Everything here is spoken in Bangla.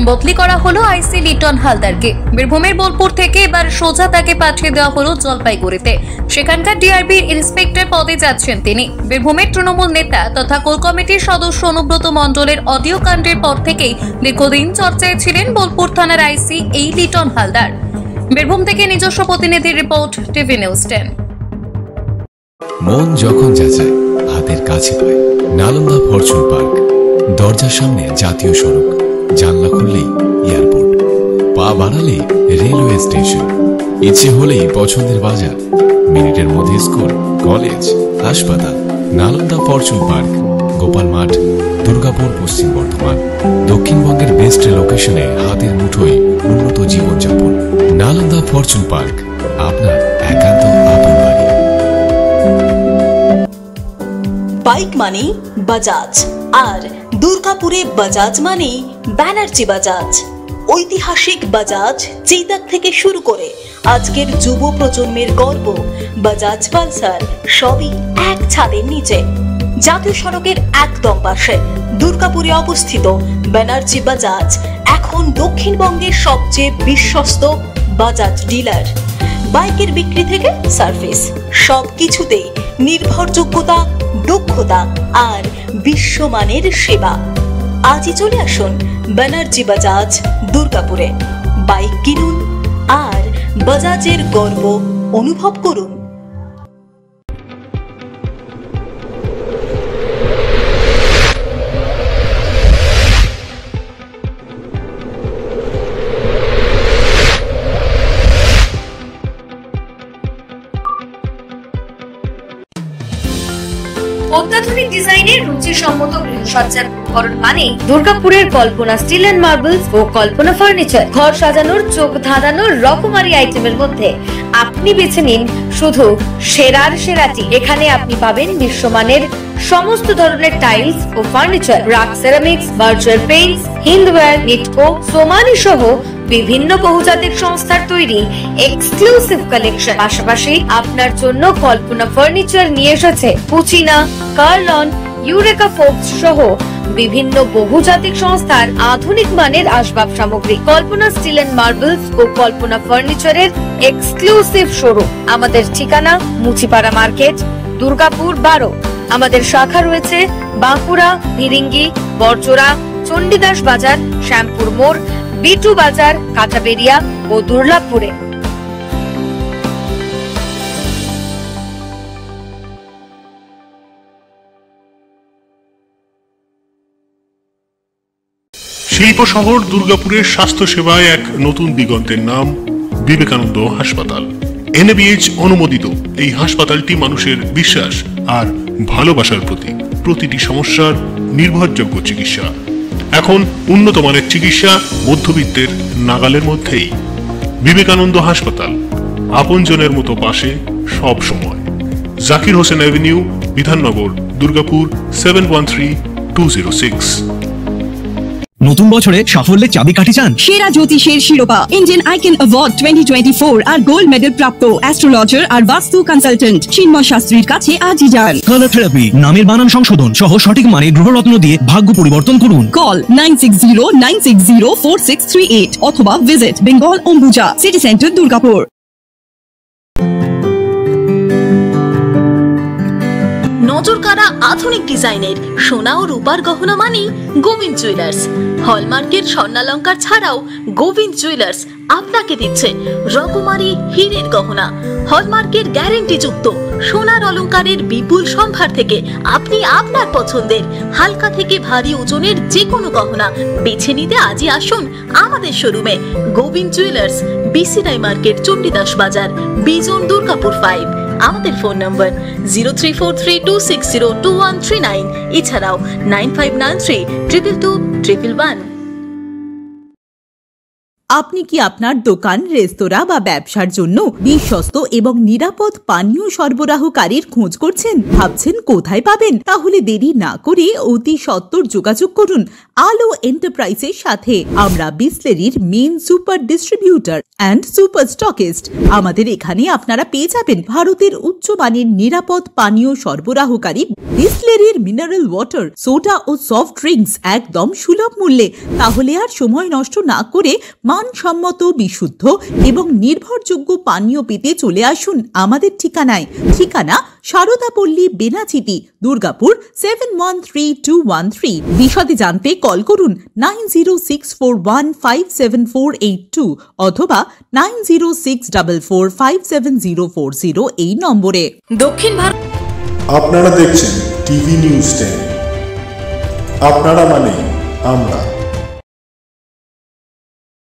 বদলি করা হলো আইসি লিটন হালদারকে। বীরভূমের বোলপুর থেকে এবার সোজা তাকে পাঠিয়ে দেওয়া হলো জলপাইগুড়িতে। সেখানকার ডিআরবির ইন্সপেক্টর পদে যাচ্ছেন তিনি। বীরভূমের তৃণমূল নেতা তথা কোর কমিটির সদস্য অনুব্রত মণ্ডলের অডিও কাণ্ডের পর থেকেই দীর্ঘদিন চর্চায় ছিলেন বোলপুর থানার আইসি এই লিটন হালদার। বীরভূম থেকে নিজস্ব প্রতিনিধি রিপোর্ট, টিভি নিউজ 10। মন যখন যাচায় হাতের কাছে পায়। নালন্দা ফরচুন পার্ক, দরজার সামনে জাতীয় সড়ক, জানলা খুললেই এয়ারপোর্ট, পা বাড়ালে রেলওয়ে স্টেশন, ইচ্ছে হলেই পছন্দের বাজার, মিনিটের মধ্যে স্কুল, কলেজ, হাসপাতাল। নালন্দা ফরচুন পার্ক, গোপাল মাঠ, দুর্গাপুর, পশ্চিম বর্ধমান। দক্ষিণবঙ্গের বেস্ট লোকেশনে হাতের মুঠোয় উন্নত জীবনযাপন। নালন্দা ফরচুন পার্ক, আপনার একান্ত আপন বাড়ি। বাইক মানে বাজাজ, আর দুর্গাপুরে বাজাজ মানে ব্যানার্জি বাজাজ। ঐতিহাসিক বাজাজ চেতক থেকে শুরু করে আজকের যুব প্রজন্মের গর্ব বাজাজ পালসার, সবই এক ছাদের নিচে। জাতীয় সড়কের একদম পাশে দুর্গাপুরে অবস্থিত ব্যানার্জি বাজাজ এখন দক্ষিণবঙ্গের সবচেয়ে বিশ্বস্ত বাজাজ ডিলার। বাইকের বিক্রি থেকে সার্ভিস, সবকিছুতেই নির্ভরযোগ্যতা, দক্ষতা আর বিশ্বমানের সেবা। আজই চলে আসুন ব্যানার্জি বাজাজ দুর্গাপুরে। বাইক কিনুন আর বাজাজের গর্ব অনুভব করুন। অত্যাধুনিক ডিজাইনের রুচিসম্মত গৃহসজ্জার উপকরণ মানে দুর্গাপুরের কল্পনা স্টিল এন্ড মার্বেলস ও কল্পনা ফার্নিচার। ঘর সাজানোর, চোখ ধাঁধানোর রকমারি আইটেমের মধ্যে আপনি বেছে নিন শুধু সেরার সেরাটি। এখানে আপনি পাবেন বিশ্বমানের সমস্ত ধরনের টাইলস ও furniture, RAK ceramics, virtual paints, Hindware, Nitco, Somany সহ বিভিন্ন বহুজাতিক সংস্থার তৈরি এক্সক্লুসিভ কালেকশন। পাশাপাশি আপনার জন্য কল্পনা ফার্নিচার নিয়ে এসেছে পুচিনা, কার্লন, ইউরেকা ফোর্বস সহ বিভিন্ন বহুজাতিক সংস্থার আধুনিক মানের আসবাব সামগ্রী। কল্পনা স্টিল এন্ড মার্বেলস ও কল্পনা ফার্নিচারের এক্সক্লুসিভ শোরুম। আমাদের ঠিকানা মুচিপাড়া মার্কেট, দুর্গাপুর 12। আমাদের শাখা রয়েছে বাঁকুড়া, ভিরিঙ্গি, বড়জোড়া, চণ্ডীদাস বাজার, শ্যামপুর মোড়, বিটু বাজার, কাঁচাবেরিয়া ও দুর্লাভপুরে। শিল্প শহর দুর্গাপুরের স্বাস্থ্য সেবায় এক নতুন দিগন্তের নাম বিবেকানন্দ হাসপাতাল। NABH অনুমোদিত এই হাসপাতালটি মানুষের বিশ্বাস আর ভালোবাসার প্রতীক। প্রতিটি সমস্যার নির্ভরযোগ্য চিকিৎসা। এখন উন্নত মানের চিকিৎসা মধ্যবিত্তের নাগালের মধ্যেই। বিবেকানন্দ হাসপাতাল, আপনজনের মতো পাশে সব সময়। জাকির হোসেন অ্যাভিনিউ, বিধাননগর, দুর্গাপুর 713206। নতুন বছরে সাফল্যের চাবিকাঠি চান? সেরা জ্যোতিষের শিরোপা, ইন্ডিয়ান আইকন অ্যাওয়ার্ড 2024 আর গোল্ড মেডেল প্রাপ্ত অ্যাস্ট্রোলজার আর বাস্তু কনসালটেন্ট চিন্ময় শাস্ত্রীর কাছে আজই যান। কালার থেরাপি, নামের বানান সংশোধন সহ সঠিক মানে গ্রহরত্ন দিয়ে ভাগ্য পরিবর্তন করুন। কল 9609604638 অথবা visit Bengal Ambuja, City Centre, Durgapur. নজরকাড়া আধুনিক ডিজাইনের সোনা ও রূপার গহনা মানে গোবিন্দ জুয়েলার্স। হলমার্কের স্বর্ণালঙ্কার ছাড়াও গোবিন্দ জুয়েলার্স আপনাকে দিচ্ছে রকমারি হীরের গহনা। হলমার্কের গ্যারেন্টি যুক্ত সোনার অলংকারের বিপুল সম্ভার থেকে আপনি আপনার পছন্দের হালকা থেকে ভারী ওজনের যে কোনো গহনা বেছে নিতে আজই আসুন আমাদের শোরুমে। Gobinda jewellers, BCI market, Chandidas Bazar, Bijan, Durgapur 5। আমাদের ফোন নম্বর 034326021139, এছাড়াও 9593222111। আপনি কি আপনার দোকান, রেস্তোরাঁ বা ব্যবসার জন্য বিশ্বস্ত এবং নিরাপদ পানীয় সরবরাহকারীর খোঁজ করছেন? ভাবছেন কোথায় পাবেন? তাহলে দেরি না করে অতি সত্বর যোগাযোগ করুন আলো এন্টারপ্রাইজের সাথে। আমরা বিসলেরির main super distributor and super stockist. আমাদের এখানে আপনারা পেয়ে যাবেন ভারতের উচ্চমানের নিরাপদ পানীয় সরবরাহকারী বিসলেরির মিনারেল ওয়াটার, সোডা ও সফট ড্রিঙ্কস একদম সুলভ মূল্যে। তাহলে আর সময় নষ্ট না করে মানসম্মত, বিশুদ্ধ এবং নির্ভরযোগ্য পানীয় পেতে চলে আসুন আমাদের ঠিকানায়। ঠিকানা সারদাপল্লী, বেনাচিতি, দুর্গাপুর 713213। বিশদে জানতে কল করুন 9064157482 অথবা 9064457040 এই নম্বরে। দক্ষিণ ভারত। আপনারা দেখছেন টিভি নিউজ 10। আপনারা মানে আমরা।